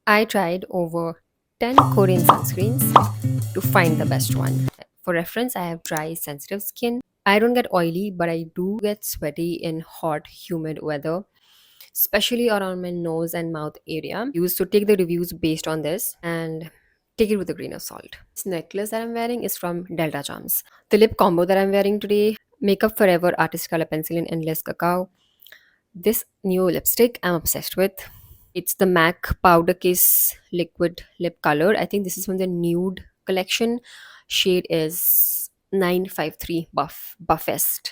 I tried over 10 Korean sunscreens to find the best one. For reference, I have dry, sensitive skin. I don't get oily, but I do get sweaty in hot, humid weather, especially around my nose and mouth area. Used to take the reviews based on this and take it with a grain of salt. This necklace that I'm wearing is from Delta Charms. The lip combo that I'm wearing today, Makeup Forever Artist Color Pencil in Endless Cacao. This new lipstick I'm obsessed with. It's the MAC Powder Kiss Liquid Lip Color. I think this is from the Nude collection. Shade is 953 Buffest.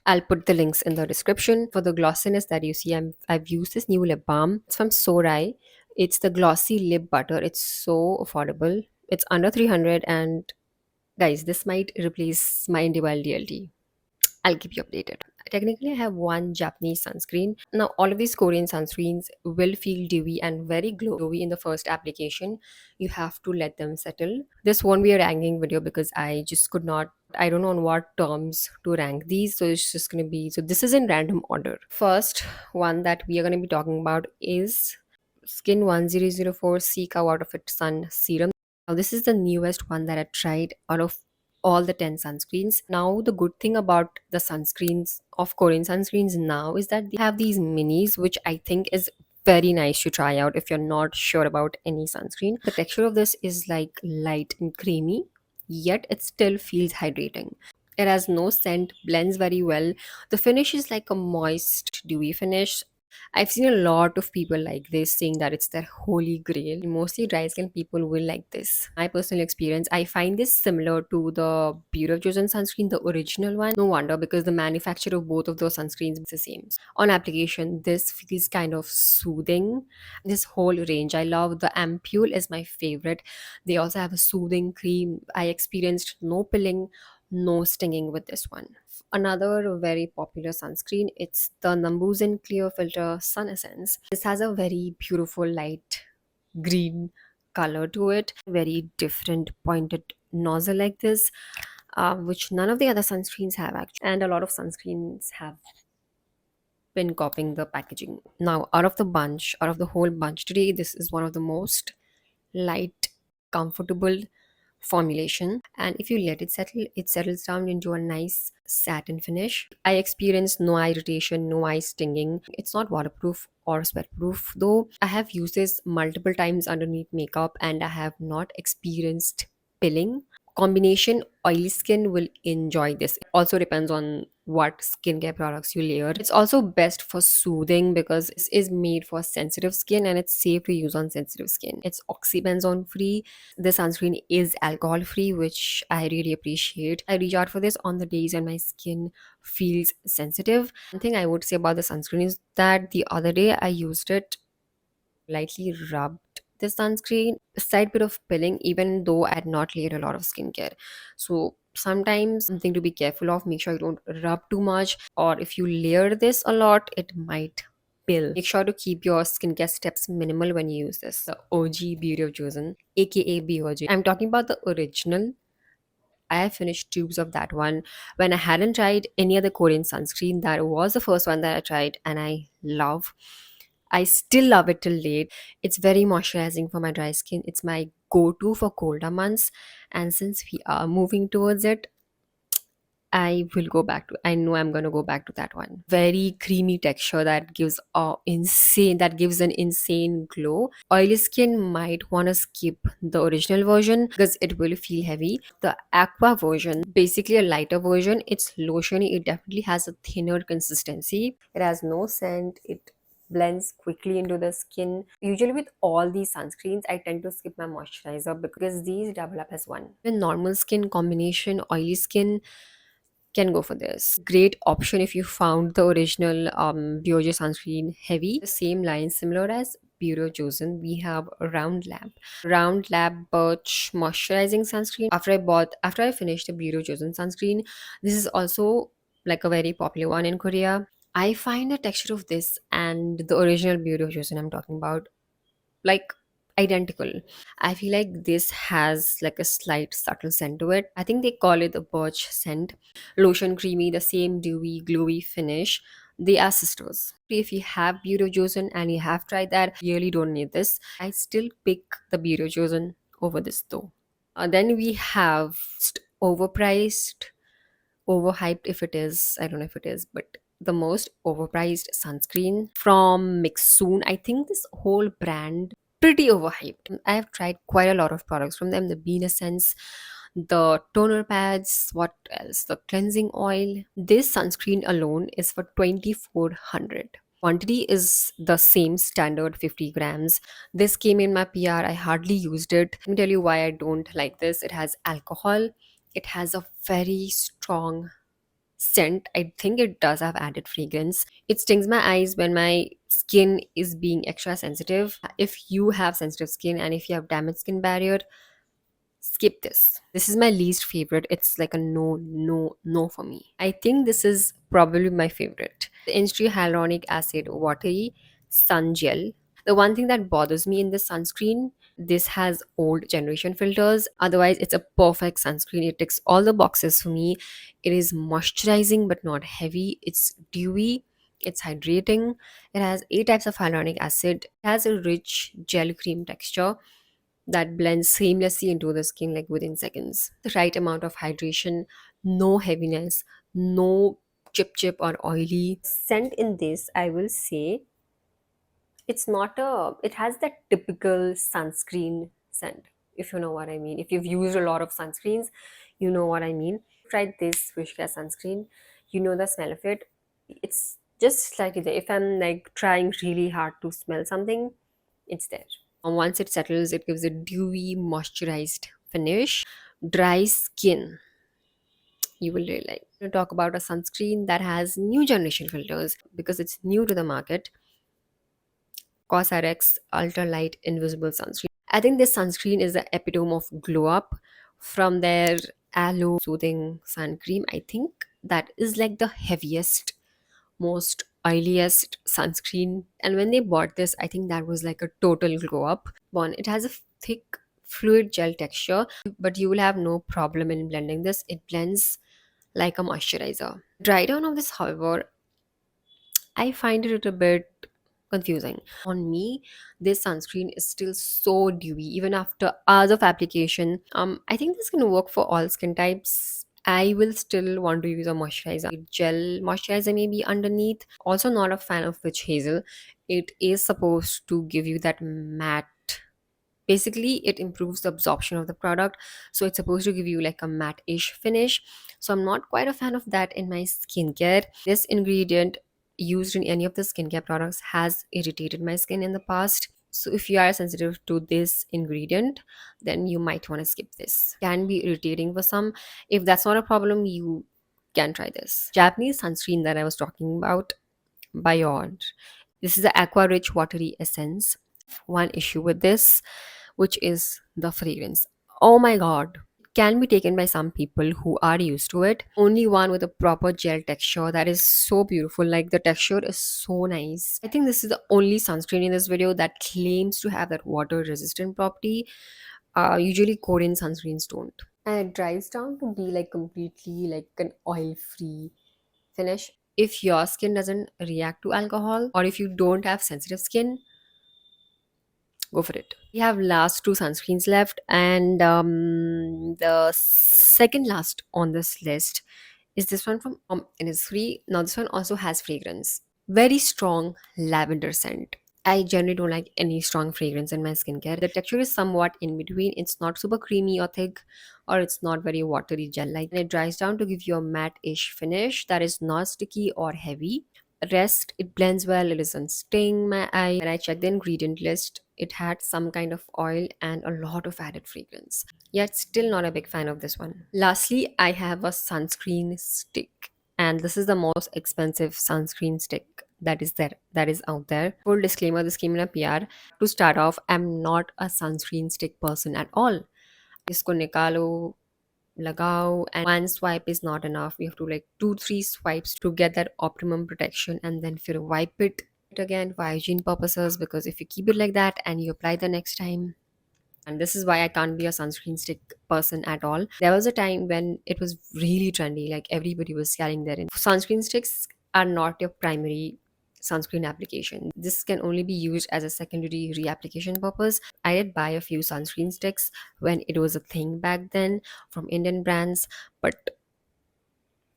I'll put the links in the description. For the glossiness that you see, I've used this new lip balm. It's from Sorai. It's the glossy lip butter. It's so affordable. It's under 300, and guys, this might replace my Individual DLT. I'll keep you updated. Technically, I have one Japanese sunscreen. Now, all of these Korean sunscreens will feel dewy and very glowy in the first application. You have to let them settle. This won't be a ranking video because I just could not. I don't know on what terms to rank these, so it's just gonna be. So this is in random order. First one that we are gonna be talking about is Skin1004 Cica Out of It Sun Serum. Now, this is the newest one that I tried out of all the 10 sunscreens. Now, the good thing about the sunscreens of Korean sunscreens now is that they have these minis, which I think is very nice to try out if you're not sure about any sunscreen. The texture of this is like light and creamy, yet it still feels hydrating. It has no scent, blends very well. The finish is like a moist, dewy finish. I've seen a lot of people like this saying that it's their holy grail. Mostly dry skin people will like this. My personal experience, I find this similar to the Biore Joseon sunscreen, the original one. No wonder because the manufacturer of both of those sunscreens is the same. On application, this feels kind of soothing. This whole range, I love the ampule is my favorite. They also have a soothing cream. I experienced no pilling, no stinging with this one. Another very popular sunscreen, it's the Numbuzin Clear Filter Sun Essence. This has a very beautiful light green color to it, very different pointed nozzle like this, which none of the other sunscreens have actually, and a lot of sunscreens have been copying the packaging. Now, out of the whole bunch today, this is one of the most light, comfortable formulation, and if you let it settle, it settles down into a nice satin finish. I experienced no eye irritation, no eye stinging. It's not waterproof or sweat proof, though I have used this multiple times underneath makeup and I have not experienced pilling. Combination oily skin will enjoy this. It also depends on what skincare products you layer. It's also best for soothing because this is made for sensitive skin and it's safe to use on sensitive skin. It's oxybenzone free. The sunscreen is alcohol free, which I really appreciate. I reach out for this on the days when my skin feels sensitive. One thing I would say about the sunscreen is that the other day I used it, lightly rubbed the sunscreen, a slight bit of pilling, even though I had not laid a lot of skincare. So sometimes something to be careful of, make sure you don't rub too much, or if you layer this a lot, it might pill. Make sure to keep your skincare steps minimal when you use this. The OG Beauty of Joseon, aka BOJ. I'm talking about the original. I have finished tubes of that one when I hadn't tried any other Korean sunscreen. That was the first one that I tried and I love. I still love it till date. It's very moisturizing for my dry skin. It's my go-to for colder months. And since we are moving towards it, I know I'm gonna go back to that one. Very creamy texture that gives an insane glow. Oily skin might wanna skip the original version because it will feel heavy. The aqua version, basically a lighter version, it's lotiony. It definitely has a thinner consistency. It has no scent. It blends quickly into the skin. Usually with all these sunscreens, I tend to skip my moisturizer because these double up as one. With normal skin combination, oily skin, can go for this. Great option if you found the original BOJ sunscreen heavy. The same line, similar as Bureau Chosen, we have Round Lab Birch Moisturizing Sunscreen. After I finished the Bureau Chosen sunscreen, this is also like a very popular one in Korea. I find the texture of this and the original Bureau Chosen I'm talking about like identical. I feel like this has like a slight subtle scent to it. I think they call it the birch scent. Lotion creamy, the same dewy, glowy finish. They are sisters. If you have Bureau Joseon and you have tried that, you really don't need this. I still pick the Bureau Joseon over this though. Then we have overpriced, overhyped, if it is, I don't know if it is, but the most overpriced sunscreen from mixsoon. I think this whole brand pretty overhyped. I have tried quite a lot of products from them, the bean essence, the toner pads, what else, the cleansing oil. This sunscreen alone is for 2400. Quantity is the same, standard 50 grams. This came in my PR. I hardly used it. Let me tell you why I don't like this. It has alcohol. It has a very strong scent. I think it does have added fragrance. It stings my eyes when my skin is being extra sensitive. If you have sensitive skin and if you have damaged skin barrier, skip this. This is my least favorite. It's like a no, no, no for me. I think this is probably my favorite. The Innisfree Hyaluronic Acid Watery Sun Gel. The one thing that bothers me in this sunscreen, this has old generation filters. Otherwise, it's a perfect sunscreen. It ticks all the boxes for me. It is moisturizing but not heavy. It's dewy. It's hydrating. It has 8 types of hyaluronic acid. It has a rich gel cream texture that blends seamlessly into the skin like within seconds. The right amount of hydration, no heaviness, no chip or oily. Scent in this, I will say, it's not a, it has that typical sunscreen scent, if you know what I mean. If you've used a lot of sunscreens, you know what I mean. Tried this Wish Care sunscreen, you know the smell of it. It's just slightly there. If I'm like trying really hard to smell something, it's there. And once it settles, it gives a dewy, moisturized finish. Dry skin, you will really like. To talk about a sunscreen that has new generation filters because it's new to the market. COSRX UltraLight Invisible Sunscreen. I think this sunscreen is the epitome of glow up from their Aloe Soothing Sun Cream. I think that is like the heaviest, most oiliest sunscreen. And when they bought this, I think that was like a total glow up. One, it has a thick fluid gel texture, but you will have no problem in blending this. It blends like a moisturizer. Dry down of this, however, I find it a bit confusing. On me, this sunscreen is still so dewy even after hours of application. I think this can work for all skin types. I will still want to use a moisturizer, gel moisturizer maybe underneath. Also, not a fan of witch hazel. It is supposed to give you that matte. Basically, it improves the absorption of the product, so it's supposed to give you like a matte-ish finish. So I'm not quite a fan of that in my skincare. This ingredient used in any of the skincare products has irritated my skin in the past. So if you are sensitive to this ingredient, then you might want to skip this. Can be irritating for some. If that's not a problem, you can try this. Japanese sunscreen that I was talking about, Biore. This is the Aqua Rich Watery Essence. One issue with this, which is the fragrance. Oh my god. Can be taken by some people who are used to it. Only one with a proper gel texture that is so beautiful. Like the texture is so nice. I think this is the only sunscreen in this video that claims to have that water resistant property. Usually Korean sunscreens don't. And it dries down to be like completely like an oil free finish. If your skin doesn't react to alcohol or if you don't have sensitive skin, go for it. We have last two sunscreens left, and the second last on this list is this one from Innisfree. Now this one also has fragrance, very strong lavender scent. I generally don't like any strong fragrance in my skincare. The texture is somewhat in between. It's not super creamy or thick, or it's not very watery gel like. And it dries down to give you a matte-ish finish that is not sticky or heavy. Rest, it blends well, it doesn't sting my eye. When I checked the ingredient list, it had some kind of oil and a lot of added fragrance. Yet still not a big fan of this one. Lastly, I have a sunscreen stick, and this is the most expensive sunscreen stick that is out there. Full disclaimer, this came in a PR. To start off, I'm not a sunscreen stick person at all. Isko nikalo, lagao, and one swipe is not enough. You have to like 2-3 swipes to get that optimum protection, and then if you wipe it again for hygiene purposes, because if you keep it like that and you apply the next time, and this is why I can't be a sunscreen stick person at all. There was a time when it was really trendy, like everybody was selling their sunscreen sticks. are not your primary sunscreen application. This can only be used as a secondary reapplication purpose. I did buy a few sunscreen sticks when it was a thing back then from Indian brands, but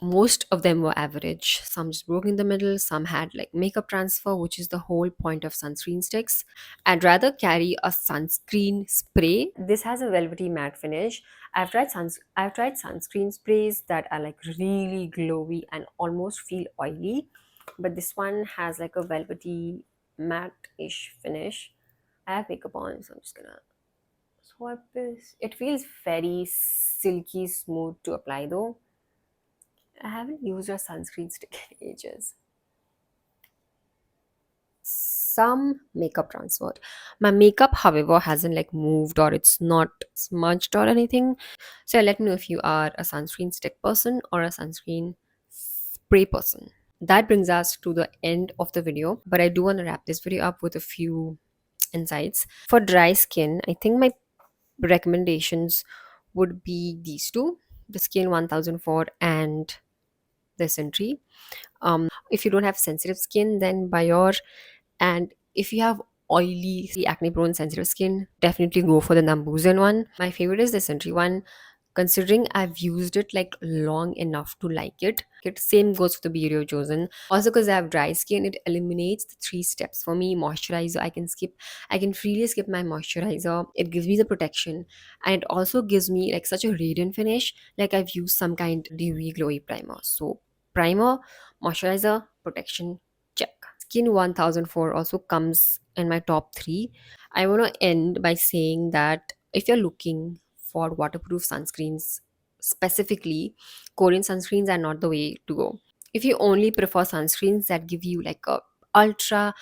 most of them were average. Some just broke in the middle, some had like makeup transfer, which is the whole point of sunscreen sticks. I'd rather carry a sunscreen spray. This has a velvety matte finish. I've tried sunscreen sprays that are like really glowy and almost feel oily, but this one has like a velvety matte-ish finish. I have makeup on, so I'm just gonna swipe this. It feels very silky smooth to apply though. I haven't used a sunscreen stick in ages. Some makeup transferred. My makeup, however, hasn't like moved or it's not smudged or anything. So let me know if you are a sunscreen stick person or a sunscreen spray person. That brings us to the end of the video, but I do want to wrap this video up with a few insights. For dry skin, I think my recommendations would be these two, the Skin 1004 and the Isntree. If you don't have sensitive skin, then Biore. And if you have oily, acne prone sensitive skin, definitely go for the Numbuzin one. My favorite is the Sentry one, considering I've used it like long enough to like it. Same goes for the Biore Joseon. Also, because I have dry skin, it eliminates the three steps for me. Moisturizer, I can freely skip my moisturizer. It gives me the protection, and it also gives me like such a radiant finish, like I've used some kind of dewy glowy primer. So primer, moisturizer, protection, check. Skin 1004 also comes in my top 3. I want to end by saying that if you're looking for waterproof sunscreens specifically, Korean sunscreens are not the way to go. If you only prefer sunscreens that give you like a ultra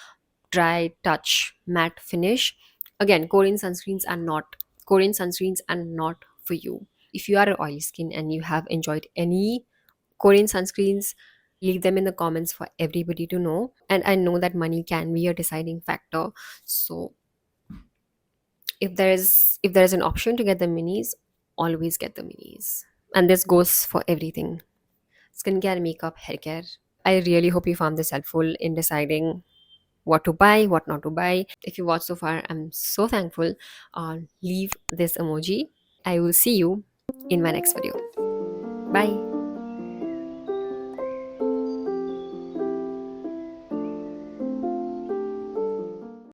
dry touch matte finish, again, Korean sunscreens are not for you. If you are an oily skin and you have enjoyed any Korean sunscreens, leave them in the comments for everybody to know. And I know that money can be a deciding factor. So if there is an option to get the minis, always get the minis. And this goes for everything. Skincare, makeup, hair care. I really hope you found this helpful in deciding what to buy, what not to buy. If you watched so far, I'm so thankful. Leave this emoji. I will see you in my next video. Bye.